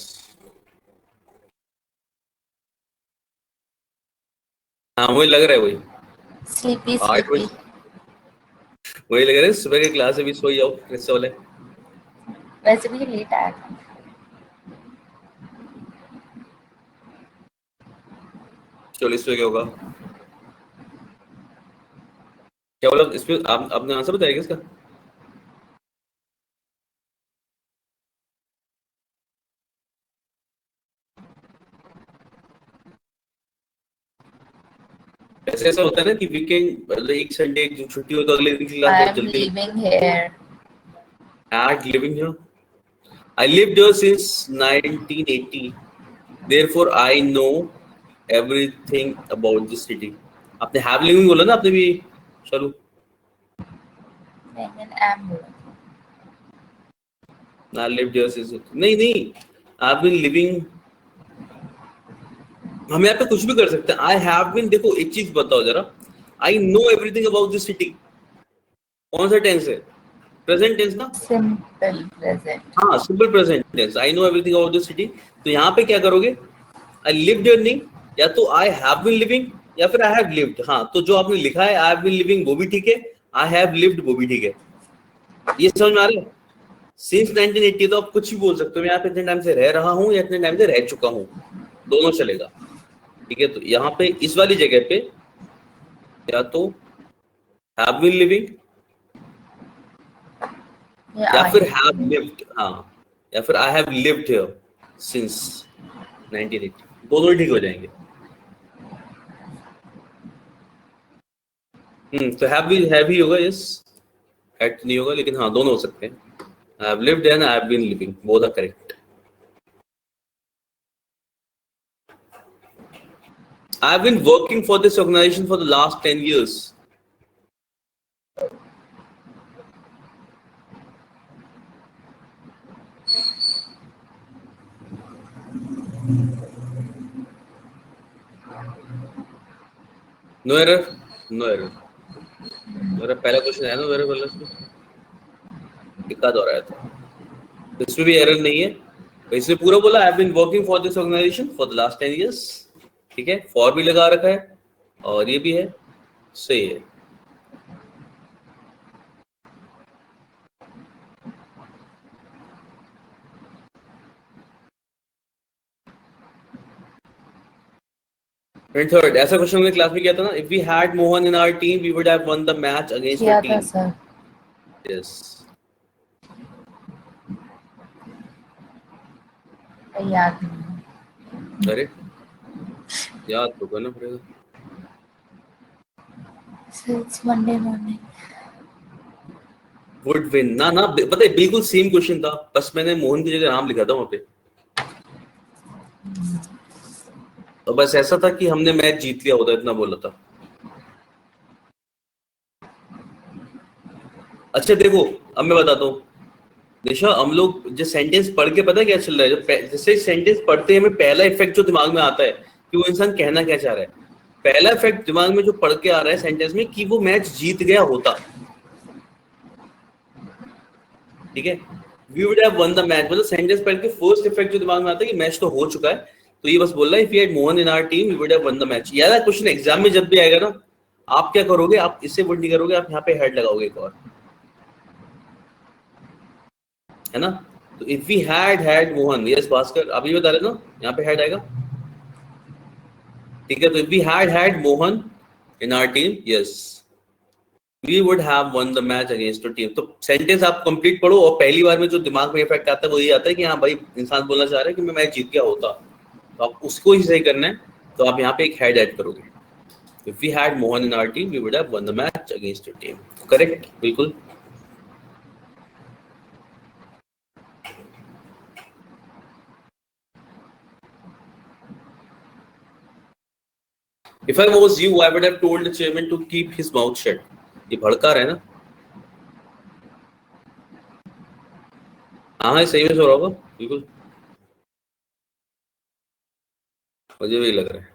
हाँ वही लग रहा है, वही स्लीपी 8 स्लीपी। बजे वही लग रहा है, सुबह के क्लास से भी सो जाओ, किससे वाले। वैसे भी लेट आया था। चलो इसमें क्या होगा, क्या बोला इसमें, आप आपने आंसर बताया क्या इसका? ऐसे ऐसा होता है ना कि वीकेंड, मतलब एक संडे एक दिन छुट्टी हो तो अगले दिन की क्लास आई बहुत एम जल्दी। Living here. At living here, I lived here since 1980, therefore I know everything about this city। आपने हैव लिविंग बोला ना आपने भी। चलो नहीं मैंने एम बोला। I lived here since, नहीं नहीं, I've been living, हम यहाँ पे कुछ भी कर सकते हैं। आई हैव बीन, देखो एक चीज बताओ जरा, I know everything about this city, कौन सा टेंस है? प्रेजेंट टेंस ना। Simple present. हाँ simple present tense, I know everything about this city. तो यहाँ पे क्या करोगे, आई लिव्ड हियर नहीं, या तो आई हैव बीन लिविंग या फिर आई हैव लिव्ड। हाँ तो जो आपने लिखा है आई हैव बीन लिविंग वो भी ठीक है, आई हैव लिव्ड वो भी ठीक है। ये समझ में आ रहा है? सिंस 1980 तो आप कुछ भी बोल सकते हो, मैं यहाँ पे इतने टाइम से रह रहा हूँ या इतने टाइम से रह चुका हूँ, दोनों चलेगा। ठीक है, तो यहाँ पे इस वाली जगह पे या तो हैव बीन लिविंग या फिर हैव लिव्ड, हाँ, या फिर आई हैव लिव्ड हियर सिंस 1980, दोनों ठीक हो जाएंगे। तो हैव ही होगा, यस, एट नहीं होगा, लेकिन हाँ दोनों हो सकते हैं। I have lived and I have been living, both are correct. I have been working for this organization for the last 10 years. No error, no error। मेरा पहला क्वेश्चन है ना, मेरे वाला इसमें दिक्कत हो रहा था, तो इसमें भी एरर नहीं है। तो इसमें पूरा बोला I have been working for this organisation for the last 10 years। ठीक है, फॉर भी लगा रखा है और ये भी है, सही है। एंड थर्ड, ऐसा क्वेश्चन हमने क्लास में किया था ना, if we had Mohan in our team we would have won the match against the किया था टीम। सर। यस, याद नहीं। अरे याद तो करना पड़ेगा। Since Monday morning. Would win ना ना, पता है बिल्कुल सेम क्वेश्चन था, बस मैंने मोहन की जगह नाम लिखा था वहां पे। तो बस ऐसा था कि हमने मैच जीत लिया होता, इतना बोला था। अच्छा देखो, अब मैं बताता हूँ निशा, हम लोग जो सेंटेंस पढ़ के पता है क्या चल रहा है, जैसे सेंटेंस पढ़ते हैं हमें पहला इफेक्ट जो दिमाग में आता है कि वो इंसान कहना क्या चाह रहा है, पहला इफेक्ट दिमाग में जो पढ़ के आ रहा है सेंटेंस में कि वो मैच जीत गया होता। ठीक है, we would have won the match, मतलब सेंटेंस पढ़ के फर्स्ट इफेक्ट जो दिमाग में आता है कि मैच तो हो चुका है, तो ये बस बोल रहा है if we had Mohan in our team we would have won the match. यार क्वेश्चन एग्जाम में जब भी आएगा ना, आप क्या करोगे, आप इससे वर्ड नहीं करोगे, आप यहाँ पे हेड लगाओगे एक और, है ना। तो if we had Mohan, yes Bhaskar आप ये बता रहे ना, यहाँ पे हेड आएगा। ठीक है, तो if we had Mohan in our team, yes, we would have won the match against a team. तो सेंटेंस आप कंप्लीट पढ़ो और पहली बार में जो दिमाग में इफेक्ट आता है वो ये आता है कि हाँ भाई इंसान बोलना चाह रहा है कि मैं मैच जीत गया होता, तो आप उसको ही सही करना है, तो आप यहाँ पे एक हेड ऐड करोगे. If we had Mohan in our team, we would have won the match against your team. Correct, बिल्कुल. If I was you, I would have told the chairman to keep his mouth shut. ये भड़का रहा है ना? हाँ, सही में सो रहा होगा, बिल्कुल. मुझे भी लग रहा है.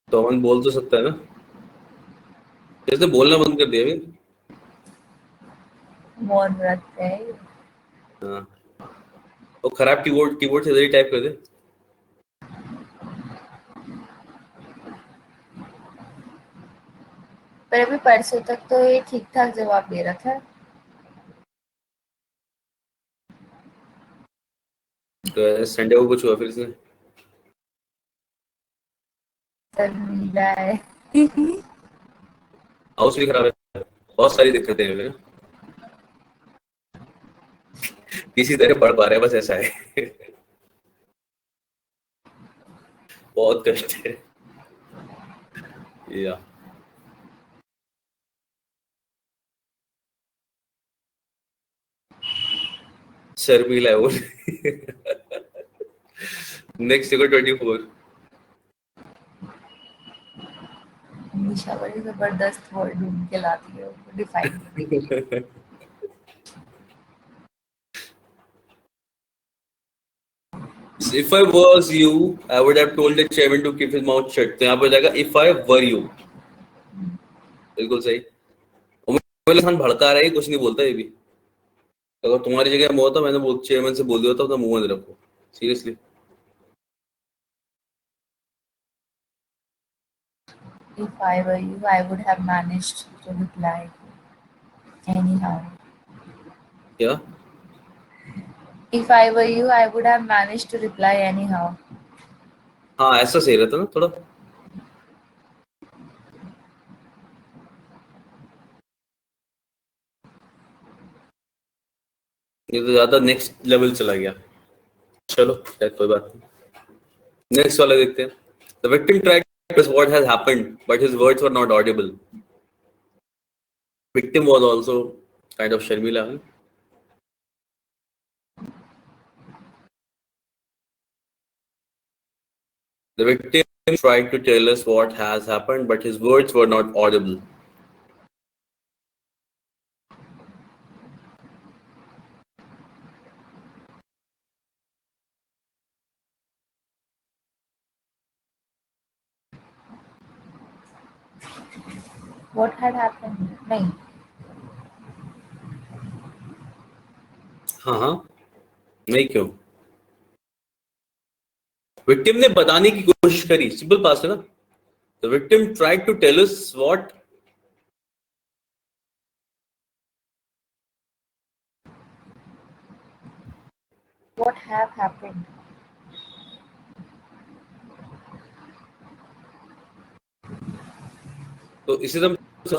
तो अमन बोल तो सकता है ना? जैसे बोलना बंद कर दिया अभी. मौन व्रत है. हाँ, तो खराब कीबोर्ड से इधर ही टाइप कर दे. पर अभी परसों तक तो ये ठीक ठाक जवाब दे रहा था. तो संडे को कुछ हुआ फिर से? सर मिला है. हाउस भी खराब है, बहुत सारी दिक्कतें हैं मेरे. किसी तरह पढ़ पा रहे हैं, बस ऐसा है. बहुत कष्ट है. या शर्मिला है वो. नेक्स्ट देखो 24. निशा बड़ी जबरदस्त वर्ड ढूंढ के लाती है वो डिफाइन करने के लिए. If I was you, I would have told the chairman to keep his mouth shut. तो यहाँ पर जाएगा if I were you. बिल्कुल सही. और मेरा इंसान भड़का रहा है, कुछ नहीं बोलता ये भी. अगर तुम्हारी जगह मैं होता, मैंने चेयरमैन से बोल दिया होता, तो मुंह बंद रखो. Seriously. If I were you, I would have managed to reply anyhow. क्या? If I were you, I would have managed to reply anyhow. हाँ, ऐसा सही रहता ना थोड़ा. ये तो ज्यादा नेक्स्ट लेवल चला गया. चलो शायद कोई बात नहीं. नेक्स्ट वाला देखते हैं. The victim tried to express what has happened, but his words were not audible. Victim was also kind of Sharmila. Huh? The victim tried to tell us what has happened, but his words were not audible. What had happened? नहीं. हाँ हाँ, नहीं क्यों? विक्टिम ने बताने की कोशिश करी, सिंपल पास है ना. The victim tried to tell us What have happened? तो इसी तरह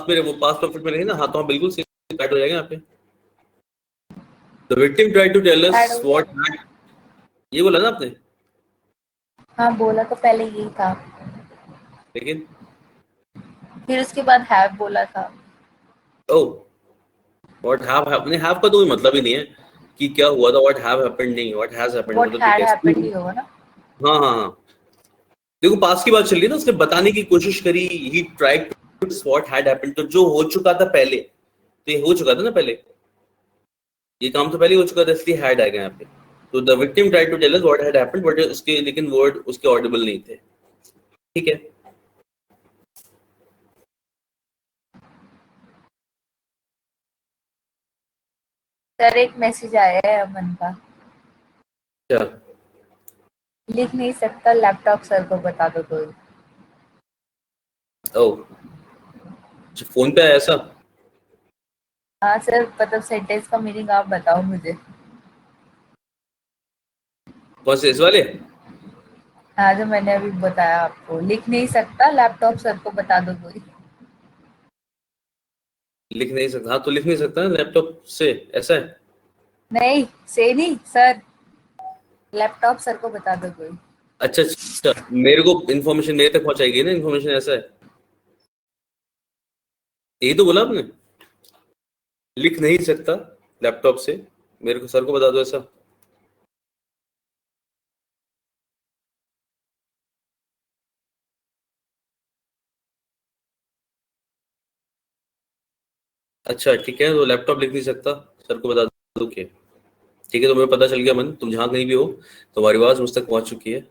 मेरे वो पास परफेक्ट में रहे ना. हाँ, तो हाँ बिल्कुल सही काट हो जाएगा यहाँ पे. The victim tried to tell us what had. ये बोला ना आपने. हाँ बोला तो पहले यही था, लेकिन फिर उसके बाद हैव बोला था. ओह, व्हाट हैव हैपन, हैव का तो कोई मतलब ही नहीं है कि क्या हुआ था. व्हाट हैव हैपेंड नहीं, व्हाट हैज हैपेंड What मतलब कि had कैसे. happened ही होगा ना. हाँ हाँ हाँ, देखो पास की बात चल रही है ना. उसने बताने की कोशिश करी. He tried to what had happened, तो जो हो चुका था पहले, तो ये हो चुका था ना पहले. ये काम तो पहले हो चुका था, इसलिए हैड आ गया यहाँ पे. तो the victim tried to tell us what had happened, but उसके लेकिन वर्ड उसके ऑडिबल नहीं थे. ठीक है. सर एक मैसेज आया है अमन का. क्या? लिख नहीं सकता, लैपटॉप सर को बता दो कोई। ओह, अच्छा, फोन पे आया ऐसा? हाँ सर, मतलब सेंटेंस का मीनिंग आप बताओ मुझे। कौन से, इस वाले? हाँ, जो मैंने अभी बताया आपको, लिख नहीं सकता, लैपटॉप सर को बता दो कोई। लिख नहीं सकता, हाँ तो लिख नहीं सकता लैपटॉप से, ऐसा है? नहीं, से नहीं सर, लैपटॉप सर को बता दो कोई। अच्छा अच्छा, मेरे को इन्फॉर्मेशन मेरे तक पहुंचाएगी ना इन्फॉर्मेशन, ऐसा है? यही तो बोला आपने, लिख नहीं सकता लैपटॉप से, मेरे को सर को बता दो, ऐसा? अच्छा ठीक है, तो लैपटॉप लिख नहीं सकता, सर को बता दो क्या? ठीक है, तो मुझे पता चल गया मन, तुम जहाँ कहीं भी हो तुम्हारी आवाज मुझ तक पहुंच चुकी है।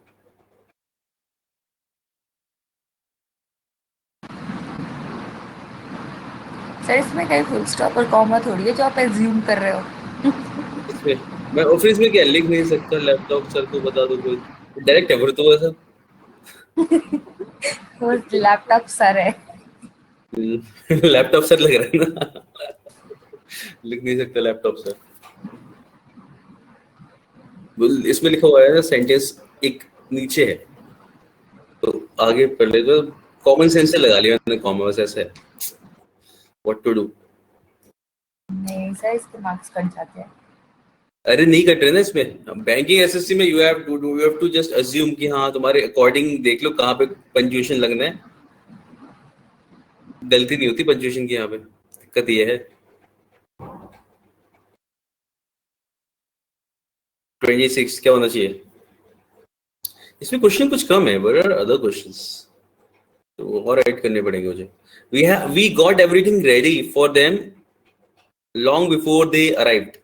सर, इसमें कहीं फुल स्टॉप और कॉमा थोड़ी है जो आप एज्यूम कर रहे हो। इसमें मैं ऑफिस में क्या लिख नहीं सकता लैपटॉप सर को बता दो कोई, डायरेक्ट है फिर तो ऐसा। वो लैपटॉप सर है। लैपटॉप सर लग रहा है ना। लिख नहीं सकता लैपटॉप सर, इसमें लिखा हुआ है ना सेंटेंस, एक नीचे है, तो आगे पढ़ ले तो कॉमन सेंस से लगा लिया मैंने कॉमा, बस ऐसे है, व्हाट टू डू। नहीं सर, इसके मार्क्स कट जाते हैं। अरे नहीं कट रहे ना इसमें, बैंकिंग एसएससी में you have to just assume कि हाँ तुम्हारे अकॉर्डिंग देख लो कहाँ पे पंक्चुएशन लगना है, गलती नहीं होती पंक्चुएशन की यहाँ पे, दिक्कत ये है। 26 क्या होना चाहिए? इसमें क्वेश्चन कुछ कम है, बट अदर क्वेश्चंस तो और ऐड करने पड़ेंगे मुझे। We got everything ready for them long before they arrived.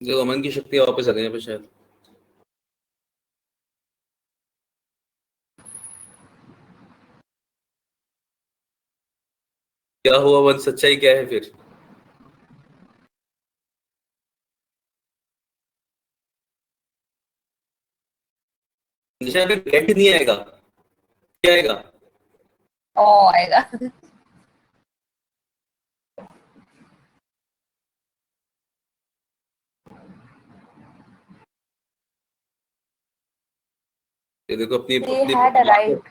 जो अमन की शक्ति वापस आ गई यहाँ पे शायद। क्या हुआ वन, सच्चाई क्या है फिर? निशा पे गेट नहीं आएगा, क्या आएगा? ओ आएगा। ये देखो अपनी They अपनी had arrived.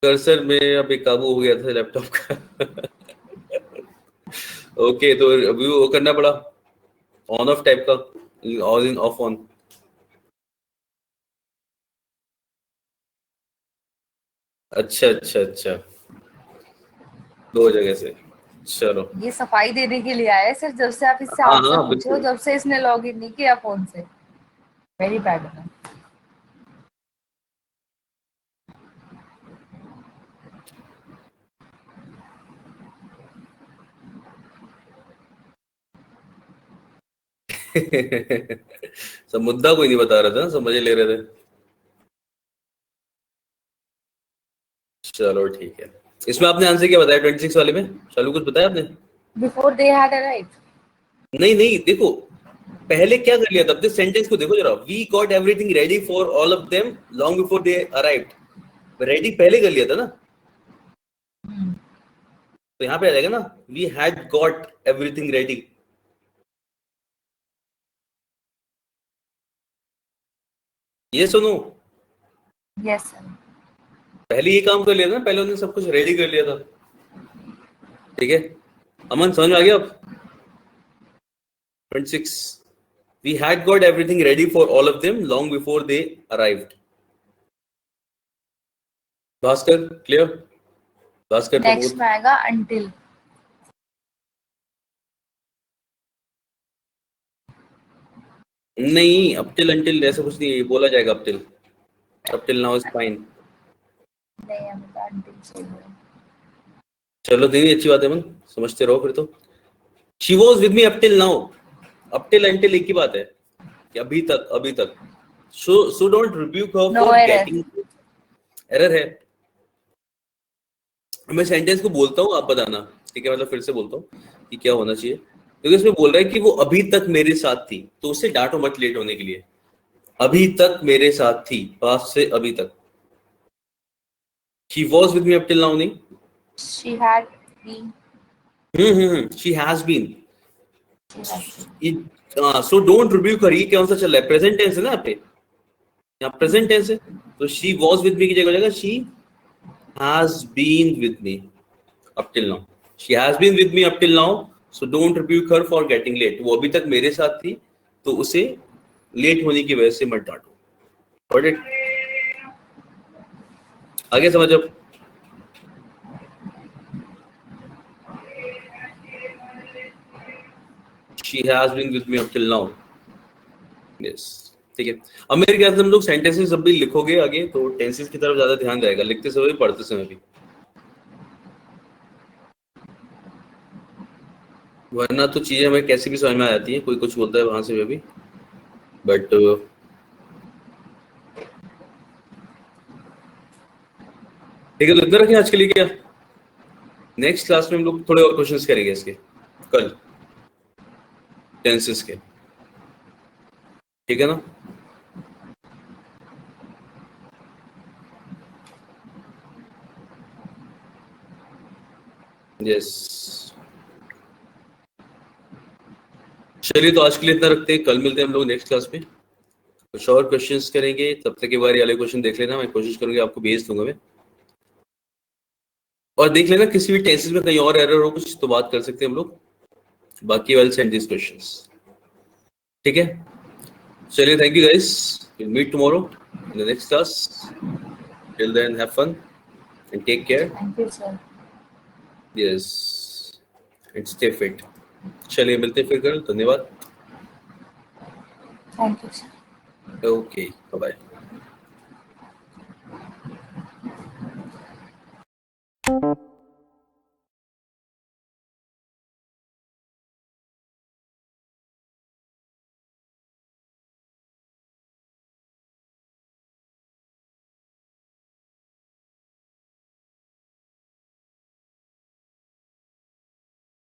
कर्सर में अब बेकाबू हो गया था लैपटॉप का। ओके, तो अभी वो करना पड़ा, ऑन ऑफ टाइप का, ऑन इन ऑफ ऑन। अच्छा अच्छा अच्छा, दो जगह से, चलो। ये सफाई देने के लिए आया है सर, जब से आप इससे हाँ आंसर हाँ पूछे हो, बिल्कुल। जब से इसने लॉग इन नहीं किया फोन से। वेरी बैड है। सब मुद्दा कोई नहीं बता रहा था, सब मजे ले रहे थे। चलो ठीक है, इसमें आपने आंसर क्या बताया 26 वाले में? चालू कुछ बताया आपने? Before they had arrived. नहीं नहीं, देखो पहले क्या कर लिया था, अपने सेंटेंस को देखो जरा, we got everything ready for all of them long before they arrived, ready पहले कर लिया था ना, तो यहाँ पे आ जाएगा ना, we had got everything ready. ये सुनो, यस सर। पहले ये काम कर लिया था ना, पहले उन्होंने सब कुछ रेडी कर लिया था। ठीक है, अमन समझ में आ गया अब? 26, we had got everything ready for all of them long before they arrived. Bhaskar clear? Bhaskar next Pramod? में आएगा अंटिल। नहीं, अप टिल अंटिल ऐसा कुछ नहीं बोला जाएगा, up till now is fine. नहीं, हमें तो अंटिल चाहिए। चलो दीदी, अच्छी बात है मन, समझते रहो फिर तो। She was with me up till now, up till until एक ही बात है कि अभी तक, अभी तक। So don't rebuke her no for error. Getting, error है। मैं सेंटेंस को बोलता हूँ, आप बताना, ठीक है? मतलब फिर से बोलता हूँ कि क्या होना चाहिए। क्योंकि इसमें बोल रहा है कि वो अभी तक मेरे साथ थी, तो उससे डांटो मत लेट होने के लिए। अभी तक मेरे साथ थी, पास्ट से अभी तक। She was with me up till now नहीं, She had been. She has been. She had been. So don't rebuke her. ये कौन सा चल रहा है? प्रेजेंट टेंस है ना यहाँ पे, यहाँ प्रेजेंट टेंस है। तो शी वॉज विद मी की जगह हो जाएगा she has been with me up till now. She has been with me up till now, so don't rebuke her for getting late. वो अभी तक मेरे साथ थी, तो उसे लेट होने की वजह से मत डांटो। Got it? आगे समझ अब। She has been with me up till now. Yes. ठीक है। अब मेरे ख्याल से हम लोग सेंटेंसेस जब भी लिखोगे आगे, तो टेंसेस की तरफ ज्यादा ध्यान रहेगा, लिखते समय भी पढ़ते समय भी। वरना तो चीजें हमें कैसी भी समझ में आ जाती है, कोई कुछ बोलता है वहां से भी, बट ठीक है। तो इतना रखें आज के लिए क्या? नेक्स्ट क्लास में हम लोग थोड़े और क्वेश्चंस करेंगे इसके कल, टेंसेस के, ठीक है ना? यस। चलिए, तो आज के लिए इतना रखते हैं, कल मिलते हैं हम लोग नेक्स्ट क्लास में, कुछ और क्वेश्चंस करेंगे। तब तक के बारे वाले क्वेश्चन देख लेना, मैं कोशिश करूंगी आपको भेज दूंगा मैं। और देख लेना किसी भी टेंसेस में कहीं और एरर हो कुछ, तो बात कर सकते हैं हम लोग। बाकी वेल सेंड दिस क्वेश्चंस, ठीक है? चलिए, thank you guys, will meet tomorrow in the next class. Till then have fun and take care. Thank you, sir. Yes, and stay fit. चलिए, मिलते हैं फिर कल। धन्यवाद। Thank you, sir. Okay, bye bye.